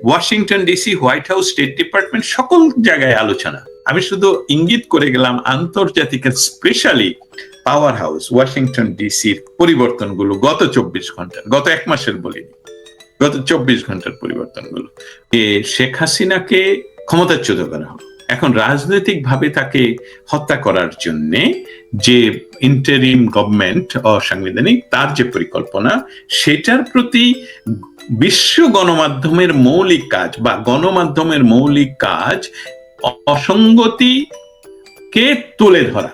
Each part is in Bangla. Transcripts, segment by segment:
Washington DC, white house, state department, সকল জায়গায় আলোচনা। আমি শুধু ইঙ্গিত করে গেলাম আন্তর্জাতিক স্পেশালি পাওয়ার হাউস ওয়াশিংটন ডিসির পরিবর্তনগুলো গত 24 ঘন্টার, গত 1 মাসের বলিনি, গত 24 ঘন্টার পরিবর্তনগুলো। শেখ হাসিনাকে ক্ষমতাচ্যুত করা হলো। এখন রাজনৈতিক ভাবে তাকে হত্যা করার জন্য যে ইন্টারিম গভর্নমেন্ট অসাংবিধানিক তার যে পরিকল্পনা, সেটার প্রতি বিশ্ব গণমাধ্যমের মৌলিক কাজ বা গণমাধ্যমের মৌলিক কাজ অসঙ্গতিকে তুলে ধরা।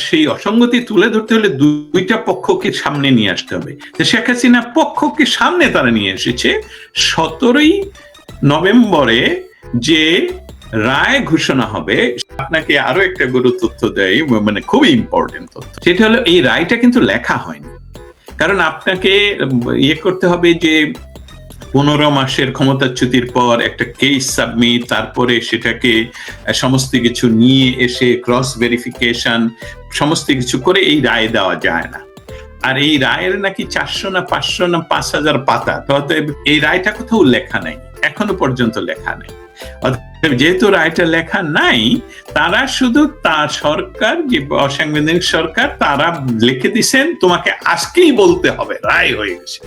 সেই অসঙ্গতি তুলে ধরতে হলে দুইটা পক্ষকে সামনে নিয়ে আসতে হবে। শেখ হাসিনা পক্ষকে সামনে তারা নিয়ে এসেছে 17ই নভেম্বরে যে রায় ঘোষণা হবে। আপনাকে আরো একটা গুরু তথ্য দেয়, মানে খুবই ইম্পর্টেন্ট তথ্য, সেটা হলো এই রায়টা কিন্তু লেখা হয়নি। কারণ আপনাকে করতে হবে যে 15 মাসের ক্ষমতাচ্যুতির পর একটা কেস সাবমিট, তারপরে সেটাকে সমস্ত কিছু নিয়ে এসে ক্রস ভেরিফিকেশন সমস্ত কিছু করে এই রায় দেওয়া যায় না। আর এই রায়ের নাকি 400 না 500 না 5000 পাতা, অতএব এই রায়টা কোথাও লেখা নাই, এখনো পর্যন্ত লেখা নেই। যেহেতু রায়টা লেখা নাই, তারা শুধু তার সরকার, যে অসাংবিধানিক সরকার, তারা লিখে দিচ্ছেন তোমাকে আজকেই বলতে হবে রায় হয়ে গেছে।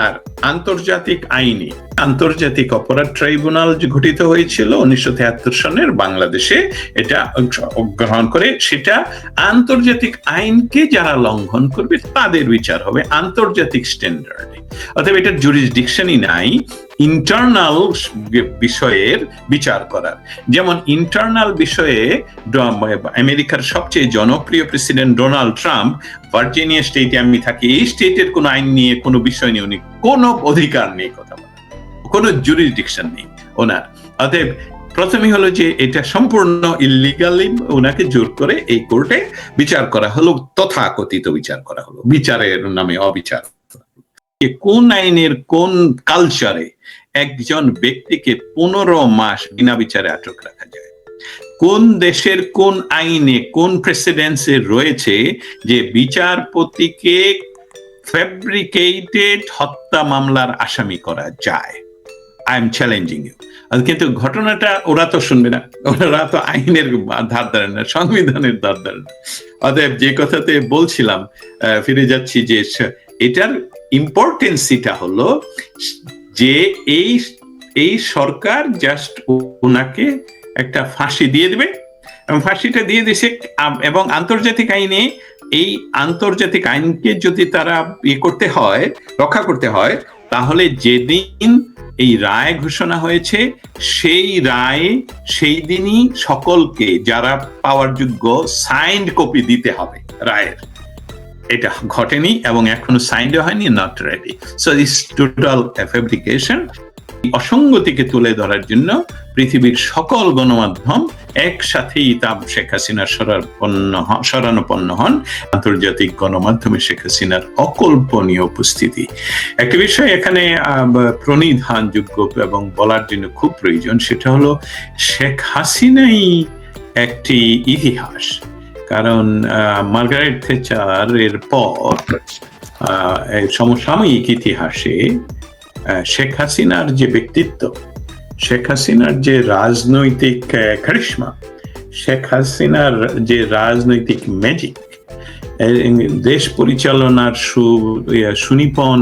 আর আন্তর্জাতিক আইনে আন্তর্জাতিক অপরাধ ট্রাইব্যুনাল যে গঠিত হয়েছিল 1973 সনের বাংলাদেশে, এটা গ্রহণ করে, সেটা আন্তর্জাতিক আইনকে যারা লঙ্ঘন করবে তাদের বিচার হবে আন্তর্জাতিক স্ট্যান্ডার্ডে। অতএব এটার জুরিসডিকশনই নাই ইন্টারনাল বিষয়ের বিচার করার। যেমন ইন্টারনাল বিষয়ে আমেরিকার সবচেয়ে জনপ্রিয় প্রেসিডেন্ট ডোনাল্ড ট্রাম্প, ভার্জিনিয়া স্টেটে আমি থাকি, এই স্টেটের কোনো আইন নিয়ে কোনো বিষয় নিয়ে উনি কোনো অধিকার নেই কথা বলার, কোনো জুরিসডিকশন নেই ওনার। অতএব প্রথমেই হলো যে এটা সম্পূর্ণ ইলিগালি ওনাকে জোর করে এই কোর্টে বিচার করা হলো, তথাকথিত বিচার করা হলো, বিচারের নামে অবিচার। কোন আইনের কোন কালচারে একজন ব্যক্তিকে 15 মাস বিনা বিচারে আটক রাখা যায়? কোন দেশের কোন আইনে কোন প্রেসিডেন্সে রয়েছে যে বিচারপতিকে ফ্যাব্রিকেটেড হত্যা মামলার আসামি করা যায়? I am challenging you. কিন্তু ঘটনাটা ওরা তো শুনবে না, ওরা তো আইনের ধার ধারে না, সংবিধানের ধার ধারে না। অতএব যে কথাতে বলছিলাম, ফিরে যাচ্ছি, যে এটার ইম্পর্টেন্সিটা হলো যে এই সরকার জাস্ট ওনাকে একটা ফাঁসি দিয়ে দেবে, এবং ফাঁসিটা দিয়ে দিছে। এবং আন্তর্জাতিক আইনে এই আন্তর্জাতিক আইনকে যদি তারা করতে হয়, রক্ষা করতে হয়, তাহলে যেদিন এই রায় ঘোষণা হয়েছে সেই রায় সেই দিনই সকলকে যারা পাওয়ার যোগ্য সাইন্ড কপি দিতে হবে রায়ের। এটা ঘটেনি এবং এখনো সাইন্ড হয়নি, not ready. So this total fabrication. অসঙ্গতিকে তুলে ধরার জন্য পৃথিবীর সকল গণমাধ্যম একসাথেই তা শেখ হাসিনার শরণাপন্ন হন। আন্তর্জাতিক গণমাধ্যমে শেখ হাসিনার অকল্পনীয় উপস্থিতি। একটা বিষয় এখানে প্রণিধানযোগ্য এবং বলার জন্য খুব প্রয়োজন, সেটা হলো শেখ হাসিনাই একটি ইতিহাস। কারণ মার্গারেট থেচারের পর সমসাময়িক ইতিহাসে শেখ হাসিনার যে ব্যক্তিত্ব, শেখ হাসিনার যে রাজনৈতিক কারিশমা, শেখ হাসিনার যে রাজনৈতিক ম্যাজিক, দেশ পরিচালনার সুনিপুণ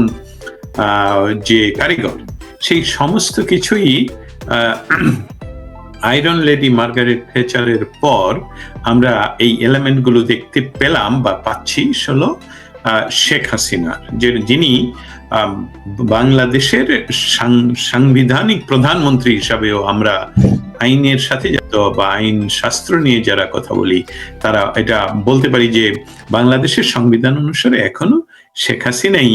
যে কারিগর, সেই সমস্ত কিছুই আয়রন লেডি মার্গারেট থেচারের পর আমরা এই এলিমেন্টগুলো দেখতে পেলাম বা পাচ্ছি। হলো শেখ হাসিনা, যিনি বাংলাদেশের সাংবিধানিক প্রধানমন্ত্রী হিসাবেও আমরা আইনের সাথে বা আইন শাস্ত্র নিয়ে যারা কথা বলি, তারা এটা বলতে পারি যে বাংলাদেশের সংবিধান অনুসারে এখনো শেখ হাসিনাই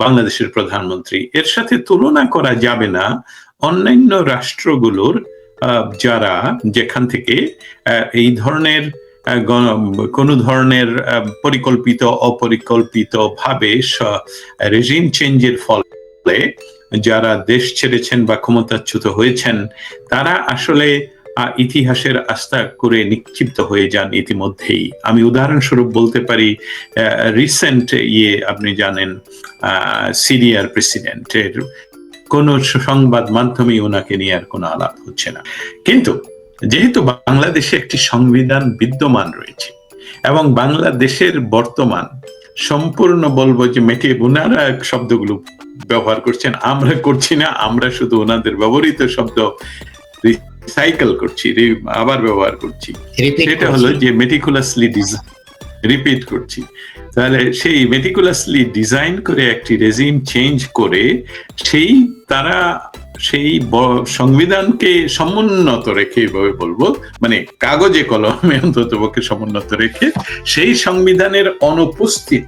বাংলাদেশের প্রধানমন্ত্রী। এর সাথে তুলনা করা যাবে না অন্যান্য রাষ্ট্রগুলোর, যারা যেখান থেকে এই ধরনের কোন ধরনের পরিকল্পিত অপরিকল্পিত ভাবে রেজিম চেঞ্জের ফলে যারা দেশ ছেড়েছেন বা ক্ষমতাচ্যুত হয়েছেন, তারা আসলে ইতিহাসের আস্থা করে নিক্ষিপ্ত হয়ে যান ইতিমধ্যেই। আমি উদাহরণস্বরূপ বলতে পারি, রিসেন্ট আপনি জানেন সিরিয়ার প্রেসিডেন্টের কোনো সংবাদ মাধ্যমে ওনাকে নিয়ে আর কোনো আলাপ হচ্ছে না। কিন্তু যেহেতু বাংলাদেশে একটি সংবিধান বিদ্যমান রয়েছে এবং বাংলাদেশের বর্তমান সম্পূর্ণ বলবো যে ওনারা শব্দগুলো ব্যবহার করছেন, আমরা করছি না, আমরা শুধু ওনাদের ব্যবহৃত শব্দ রিসাইকেল করছি, আবার ব্যবহার করছি। সেটা হলো যে মেটিকুলাসলি রিপিট করছি। তাহলে সেই মেটিকুলাসলি ডিজাইন করে একটি রেজিম চেঞ্জ করে তারা সেই সংবিধানকে সমুন্নত রেখে, এভাবে বলবো, মানে কাগজে কলমে অন্তত পক্ষে সমুন্নত রেখে সেই সংবিধানের অনুপস্থিত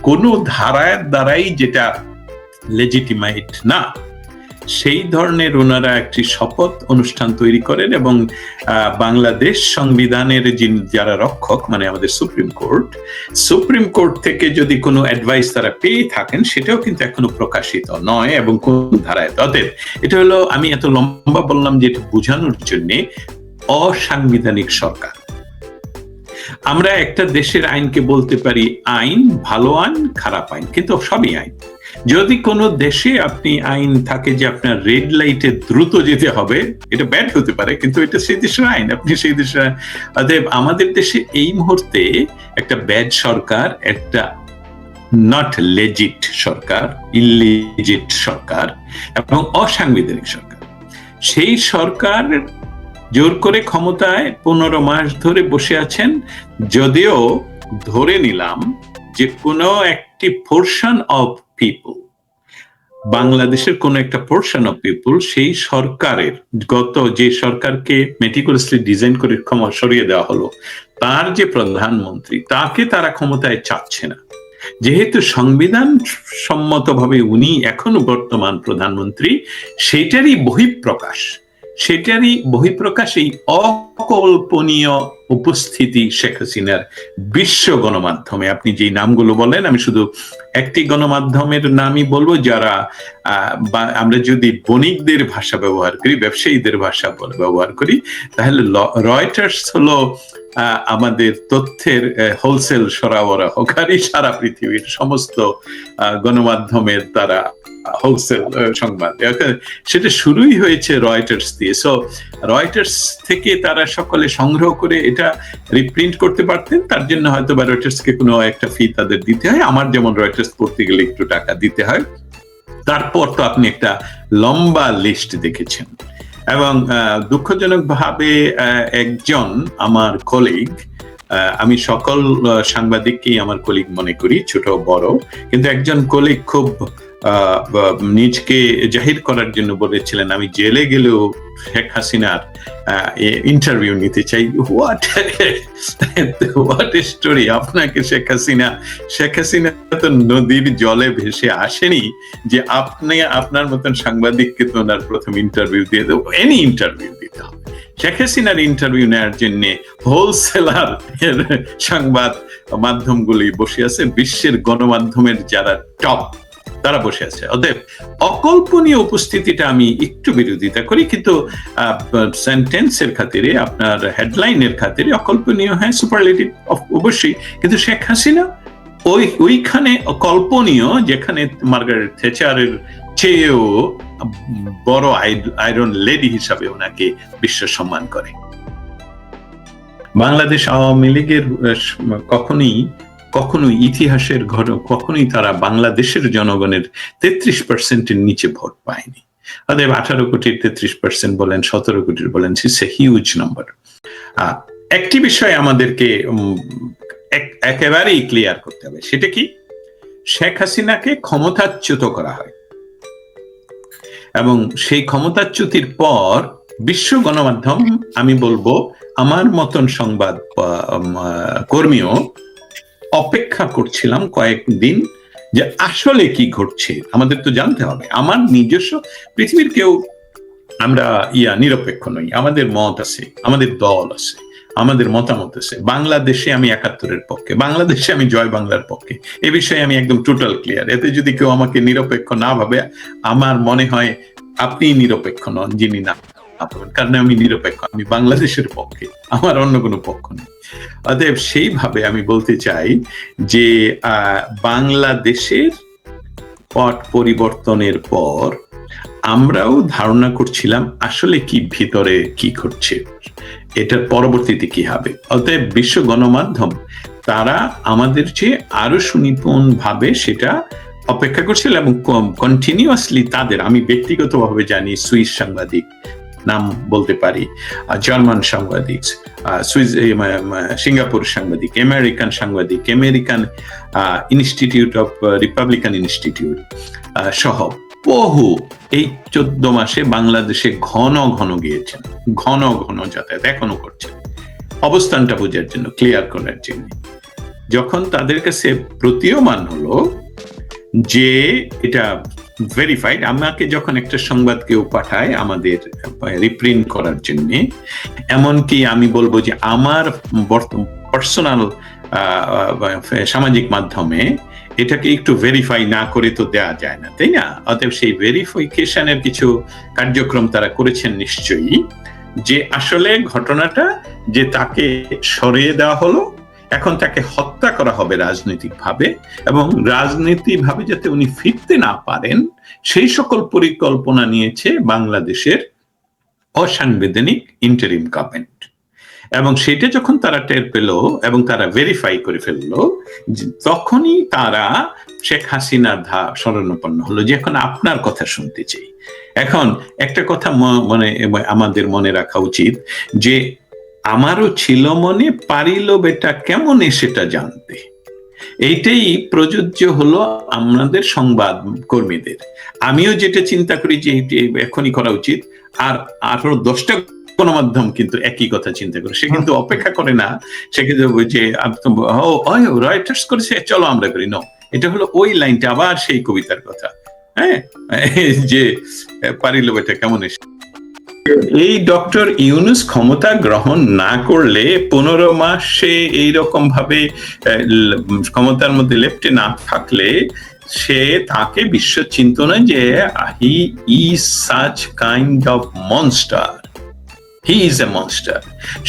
কোনো ধারার দ্বারাই যেটা লেজিটিমাইট না, সেই ধরনের ওনারা একটি শপথ অনুষ্ঠান তৈরি করেন এবং বাংলাদেশ সংবিধানের যারা রক্ষক, মানে আমাদের সুপ্রিম কোর্ট থেকে যদি কোনো অ্যাডভাইস তারা পেয়ে থাকেন, সেটাও কিন্তু এখনো প্রকাশিত নয় এবং কোন ধারায়। অতএব এটা হলো, আমি এত লম্বা বললাম যে এটা বোঝানোর জন্য অসাংবিধানিক সরকার। আমরা একটা দেশের আইনকে বলতে পারি আইন, ভালো আইন, খারাপ আইন, কিন্তু সবই আইন। যদি কোনো দেশে আপনি আইন থাকে যে আপনার রেড লাইটে দ্রুত যেতে হবে, এটা ব্যাড হতে পারে, কিন্তু এটা সেই দেশের আইন, আপনি সেই দেশের। অতএব আমাদের দেশে এই মুহূর্তে একটা ব্যাড সরকার, একটা নট লেজিট সরকার, ইলিজিট সরকার এবং অসাংবিধানিক সরকার। সেই সরকার জোর করে ক্ষমতায় 15 মাস ধরে বসে আছেন, যদিও ধরে নিলাম যে কোনো একটি পোরশন অফ পিপল, বাংলাদেশের কোন একটা পোরশন অফ পিপল সেই সরকারের, যে সরকারকে মেটিকুলাসলি ডিজাইন করে ক্ষমতা সরিয়ে দেওয়া হলো, তার যে প্রধানমন্ত্রী, তাকে তারা ক্ষমতায় চাচ্ছে না। যেহেতু সংবিধান সম্মতভাবে উনি এখনো বর্তমান প্রধানমন্ত্রী, সেটারই বহিঃপ্রকাশ এই অকল্পনীয় উপস্থিতি শেখ হাসিনার বিশ্ব গণমাধ্যমে। আপনি যে নামগুলো বলেন, আমি শুধু একটি গণমাধ্যমের নামই বলবো, যারা আমরা যদি বণিকদের ভাষা ব্যবহার করি, ব্যবসায়ীদের ভাষা ব্যবহার করি, তাহলে রয়টার্স হলো আমাদের তথ্যের হোলসেল সরবরাহকারী। সারা পৃথিবীর সমস্ত গণমাধ্যমের তারা হোলসেল সংবাদ, সেটা শুরুই হয়েছে রয়টার্স দিয়ে। সো রয়টার্স থেকে তারা সকলে সংগ্রহ করে এটা রিপ্রিন্ট করতে পারতেন, তার জন্য হয়তো বা রয়টার্সকে কোনো একটা ফি তাদের দিতে হয়। আমার যেমন রয়টার্স পড়তে গেলে একটু টাকা দিতে হয়। তারপর তো আপনি একটা লম্বা লিস্ট দেখেছেন এবং দুঃখজনক ভাবে একজন আমার কলিগ, আমি সকল সাংবাদিককেই আমার কলিগ মনে করি, ছোট বড়, কিন্তু একজন কলিগ খুব নিজকে জাহির করার জন্য বলেছিলেন, আমি জেলে গেলেও শেখ হাসিনার ইন্টারভিউ নিতে চাই। What story! আপনাকে শেখ হাসিনা তো নদীর জলে ভেসে আসেনি যে আপনি আপনার মতন সাংবাদিককে তো ওনার প্রথম ইন্টারভিউ দিয়ে দেবো। এনি ইন্টারভিউ দিতে হবে। শেখ হাসিনার ইন্টারভিউ নেওয়ার জন্য হোলসেলার সংবাদ মাধ্যমগুলি বসে আছে, বিশ্বের গণমাধ্যমের যারা টপ, তারা বসে আছে। অতএব অকল্পনীয় উপস্থিতিটা আমি একটু বিরোধিতা করি, কিন্তু সেন্টেন্সের খাতিরে, আপনার হেডলাইনের খাতিরে অকল্পনীয়, হ্যাঁ, সুপারলেটিভ অবশ্যই। কিন্তু শেখ হাসিনা ওইখানে অকল্পনীয়, যেখানে মার্গারেট থেচারের চেয়েও বড় আয়রন লেডি হিসাবে ওনাকে বিশ্ব সম্মান করে। বাংলাদেশ আওয়ামী লীগের কখনোই ইতিহাসের কখনোই তারা বাংলাদেশের জনগণের 33% নিচে ভোট পায়নি। অতএব 18 কোটির 33% বলেন, 17 কোটির বলেন, ইটস এ হিউজ নাম্বার। একটি বিষয় আমাদেরকে একেবারেই ক্লিয়ার করতে হবে, সেটা কি? শেখ হাসিনাকে ক্ষমতাচ্যুত করা হয় এবং সেই ক্ষমতাচ্যুতির পর বিশ্ব গণমাধ্যম, আমি বলবো আমার মতন সংবাদ কর্মীও অপেক্ষা করছিলাম কয়েকদিন যে আসলে কি ঘটছে, আমাদের তো জানতে হবে। আমার নিজস্ব, পৃথিবীর কেউ আমরা নিরপেক্ষ নই, আমাদের মত আছে, আমাদের দল আছে, আমাদের মতামত আছে। বাংলাদেশে আমি 71-এর পক্ষে, বাংলাদেশে আমি জয় বাংলার পক্ষে, এ বিষয়ে আমি একদম টোটাল ক্লিয়ার। এতে যদি কেউ আমাকে নিরপেক্ষ না ভাবে, আমার মনে হয় আপনি নিরপেক্ষ নন, যিনি না ভাবেন, কারণ আমি নিরপেক্ষ, আমি বাংলাদেশের পক্ষে, আমার অন্য কোনো পক্ষ নেই। অতএব সেইভাবে আমি বলতে চাই যে বাংলাদেশের পট পরিবর্তনের পর আমরাও ধারণা করছিলাম আসলে কি ভিতরে কি ঘটছে, এটার পরবর্তীতে কি হবে। অতএব বিশ্ব গণমাধ্যম তারা আমাদের চেয়ে আরো সুনিপুণ ভাবে সেটা অপেক্ষা করছিল এবং কন্টিনিউয়াসলি তাদের, আমি ব্যক্তিগতভাবে জানি সুইস সাংবাদিক নাম বলতে পারি, জার্মান সাংবাদিক, সিঙ্গাপুর সাংবাদিক, আমেরিকান সাংবাদিক, American institute of Republican institute সহ বহু এই 14 মাসে বাংলাদেশে ঘন ঘন গিয়েছেন, ঘন ঘন যাতায়াত এখনো করছেন অবস্থানটা বোঝার জন্য, ক্লিয়ার করার জন্য। যখন তাদের কাছে প্রতীয়মান হলো যে এটা ভেরিফাইড, আমাকে যখন একটা সংবাদ কেউ পাঠায় আমাদের রিপ্রিন্ট করার জন্য, এমনকি আমি বলবো যে আমার পার্সোনাল সামাজিক মাধ্যমে এটাকে একটু ভেরিফাই না করে তো দেওয়া যায় না, তাই না? অতএব সেই ভেরিফিকেশনের কিছু কার্যক্রম তারা করেছেন নিশ্চয়ই, যে আসলে ঘটনাটা যে তাকে সরিয়ে দেওয়া হলো, এখন তাকে হত্যা করা হবে রাজনৈতিকভাবে, এবং রাজনীতিভাবে যাতে উনি ফিরতে না পারেন সেই সকল পরিকল্পনা নিয়েছে বাংলাদেশের অসাংবিধানিক ইন্টারিম গভর্নমেন্ট। এবং সেটা যখন তারা টের পেল এবং তারা ভেরিফাই করে ফেললো, তখনই তারা শেখ হাসিনার শরণাপন্ন হলো যে এখন আপনার কথা শুনতে চাই। এখন একটা কথা আমাদের মনে রাখা উচিত যে আমারও ছিল মনে পারিল বেটা কেমন সেটা জানতে, এইটাই প্রযোজ্য হলো আমাদের সংবাদ কর্মীদের। আমিও যেটা চিন্তা করি যে এখনই করা উচিত, আর আরো 10টা গণমাধ্যম কিন্তু একই কথা চিন্তা করে, সে কিন্তু অপেক্ষা করে না, সে কিন্তু যে রয়টার্স করেছে চলো আমরা করি। নো, এটা হলো ওই লাইনটা আবার সেই কবিতার কথা, হ্যাঁ, যে পারিল বেটা কেমন এসে। এই ডক্টর ইউনূস ক্ষমতা গ্রহণ না করলে 15 মাস সে এইরকম ভাবে ক্ষমতার মধ্যে লেপ্টে না থাকলে সে তাকে বিশ্ব চিন্ত না যে he is such kind of monster, he is a monster.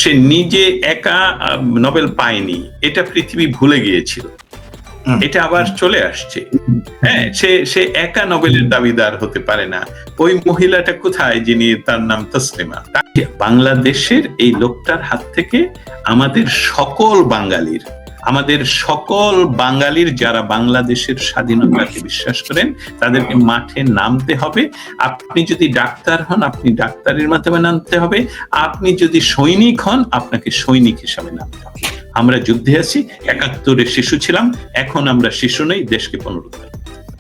সে নিজে একা নোবেল পায়নি, এটা পৃথিবী ভুলে গিয়েছিল, এটা আবার চলে আসছে। হ্যাঁ, সে একা নোবেলের দাবিদার হতে পারে না। ওই মহিলাটা কোথায়, যিনি তার নাম তসলিমা, বাংলাদেশের এই লোকটার হাত থেকে আমাদের সকল বাঙালির যারা বাংলাদেশের স্বাধীনতাকে বিশ্বাস করেন তাদেরকে মাঠে নামতে হবে। আপনি যদি ডাক্তার হন আপনি ডাক্তারের মাধ্যমে নামতে হবে, আপনি যদি সৈনিক হন আপনাকে সৈনিক হিসাবে নামতে হবে। আমরা যুদ্ধে আছি, 71-এ শিশু ছিলাম, এখন আমরা শিশু নই, দেশকে পুনরুদ্ধার।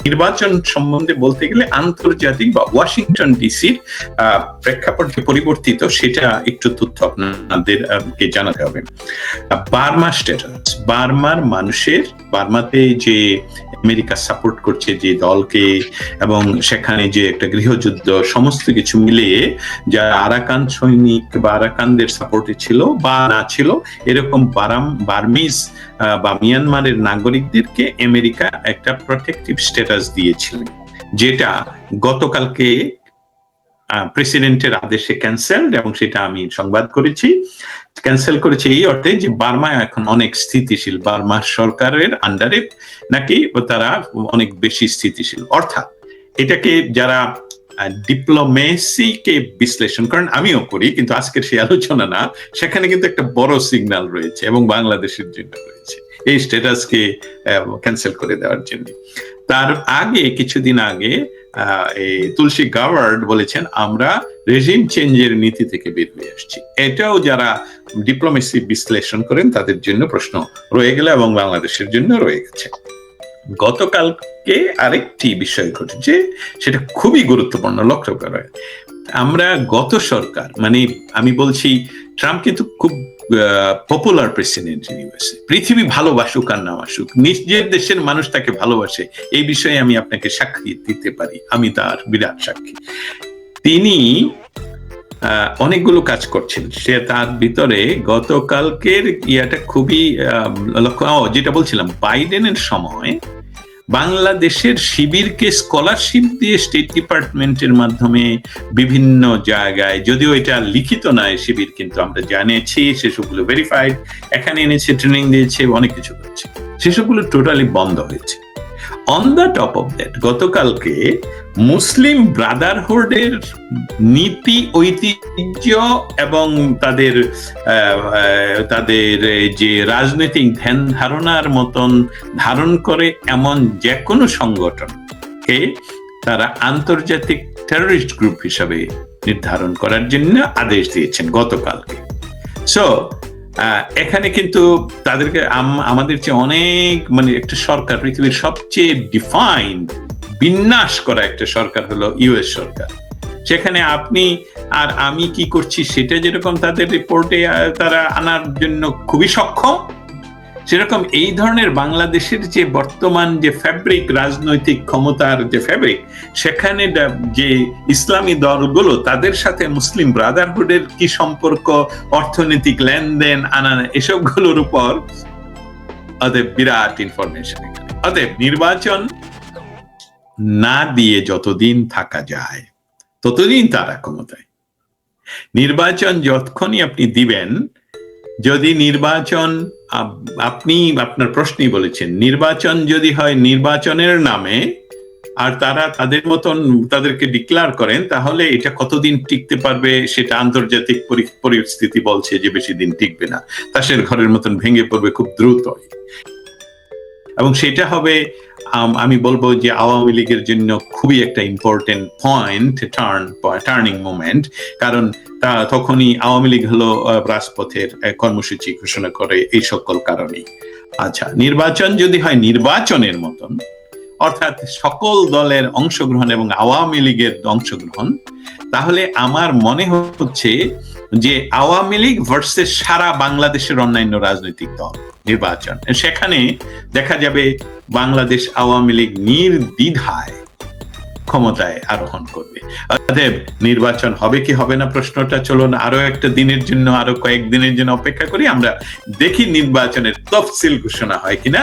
নির্বাচন সম্বন্ধে বলতে গেলে আন্তর্জাতিক বা ওয়াশিংটন ডিসির প্রেক্ষাপট যে পরিবর্তিত সেটা একটু তথ্য আপনাদেরকে জানাতে হবে। বার্মা স্ট্যাটাস, বার্মার মানুষের, বার্মাতে যে আমেরিকা সাপোর্ট করছে যে দলকে, এবং সেখানে যে একটা গৃহযুদ্ধ, সমস্ত কিছু মিলিয়ে যারা আরাকান সৈনিক বা আরাকানদের সাপোর্টে ছিল বা না ছিল, এরকম বার্মিজ বা মিয়ানমারের নাগরিকদেরকে আমেরিকা একটা প্রটেক্টিভ স্ট্যাটাস দিয়েছিল, যেটা গতকালকে প্রেসিডেন্টের আদেশে ক্যান্সেলড, এবং সেটা আমি সংবাদ করেছি। ক্যান্সেল করেছে এই অর্থে যে বার্মা এখন অনেক স্থিতিশীল, বার্মা সরকারের আন্ডারে নাকি তারা অনেক বেশি স্থিতিশীল। অর্থাৎ এটাকে যারা ডিপ্লোমেসিকে বিশ্লেষণ করেন, আমিও করি, কিন্তু আজকের সেই আলোচনা না, সেখানে কিন্তু একটা বড় সিগন্যাল রয়েছে এবং বাংলাদেশের জন্য রয়েছে এই স্ট্যাটাসকে ক্যান্সেল করে দেওয়ার জন্য। তার আগে কিছুদিন আগে তুলসী গাওয়ার্ড বলেছেন আমরা রেজিম চেঞ্জের নীতি থেকে বের হয়ে আসছি। এটাও যারা ডিপ্লোমেসি বিশ্লেষণ করেন তাদের জন্য প্রশ্ন রয়ে গেল এবং বাংলাদেশের জন্য রয়ে গেছে। গতকালকে আরেকটি বিষয় ঘটেছে, সেটা খুবই গুরুত্বপূর্ণ, লক্ষ্য করা। আমরা গত সরকার, মানে আমি বলছি ট্রাম্প কিন্তু খুব পপুলার প্রেসিডেন্ট ইউএসএ, পৃথিবী ভালোবাসুক আর না বাসুক, নিজের দেশের মানুষ তাকে ভালোবাসে, এই বিষয়ে আমি আপনাকে সাক্ষী দিতে পারি, আমি তার বিরাট সাক্ষী। তিনি অনেকগুলো কাজ করছেন, সে তার ভিতরে গতকালকের ইয়াটা খুবই যেটা বলছিলাম, বাইডেনের সময় বাংলাদেশের শিবিরকে স্কলারশিপ দিয়ে স্টেট ডিপার্টমেন্টের মাধ্যমে বিভিন্ন জায়গায়, যদিও এটা লিখিত নয় শিবির, কিন্তু আমরা জানিয়েছি সেসবগুলো ভেরিফাইড, এখানে এনেছে, ট্রেনিং দিয়েছে, অনেক কিছু করছে, সেসবগুলো টোটালি বন্ধ হয়েছে। On the top of that গতকালকে মুসলিম ব্রাদারহুডের নীতি, ঐতিহ্য এবং তাদের যে রাজনৈতিক ধ্যান ধারণার মতন ধারণ করে এমন যে কোনো সংগঠনকে তারা আন্তর্জাতিক টেররিস্ট গ্রুপ হিসাবে নির্ধারণ করার জন্য আদেশ দিয়েছেন গতকালকে। সো এখানে কিন্তু তাদেরকে আমাদের চেয়ে অনেক, মানে একটা সরকার, পৃথিবীর সবচেয়ে ডিফাইন্ড, বিন্যাস করা একটা সরকার হলো ইউএস সরকার। সেখানে আপনি আর আমি কি করছি সেটা যেরকম তাদের রিপোর্টে তারা আনার জন্য খুবই সক্ষম, সেরকম এই ধরনের বাংলাদেশের যে বর্তমান যে ফ্যাব্রিক, রাজনৈতিক ক্ষমতার যে ফ্যাব্রিক, সেখানে যে ইসলামী দলগুলো তাদের সাথে মুসলিম ব্রাদারহুডের কি সম্পর্ক, অর্থনৈতিক লেনদেন, আনান, এসবগুলোর উপর অতএব বিরাট ইনফরমেশন। অতএব নির্বাচন না দিয়ে যতদিন থাকা যায় ততদিন তারা ক্ষমতায়। নির্বাচন যতক্ষণই আপনি দিবেন, যদি নির্বাচন, আপনি আপনার প্রশ্নই বলেছেন, নির্বাচন যদি হয় নির্বাচনের নামে আর তারা তাদের মতন তাদেরকে ডিক্লেয়ার করেন, তাহলে এটা কতদিন টিকতে পারবে সেটা আন্তর্জাতিক পরিস্থিতি বলছে যে বেশি দিন টিকবে না, তাসের ঘরের মতন ভেঙে পড়বে খুব দ্রুত। এবং সেটা হবে, আমি বলবো যে আওয়ামী লীগের জন্য খুবই একটা ইম্পর্টেন্ট পয়েন্ট, টার্নিং মোমেন্ট। কারণ তখনই আওয়ামী লীগ হলো রাজপথের কর্মসূচি ঘোষণা করে এই সকল কারণেই। আচ্ছা, নির্বাচন যদি হয় নির্বাচনের মতন, অর্থাৎ সকল দলের অংশগ্রহণ এবং আওয়ামী লীগের অংশগ্রহণ, তাহলে আমার মনে হচ্ছে যে আওয়ামী লীগ ভার্সেস সারা বাংলাদেশের অন্যান্য রাজনৈতিক দল নির্বাচন, সেখানে দেখা যাবে বাংলাদেশ আওয়ামী লীগ নির্দ্বিধায় ক্ষমতায় আরোহণ করবে। অতএব নির্বাচন হবে কি হবে না প্রশ্নটা চলুন আরো একটা দিনের জন্য, আরো কয়েকদিনের জন্য অপেক্ষা করি, আমরা দেখি নির্বাচনের তফসিল ঘোষণা হয় কিনা।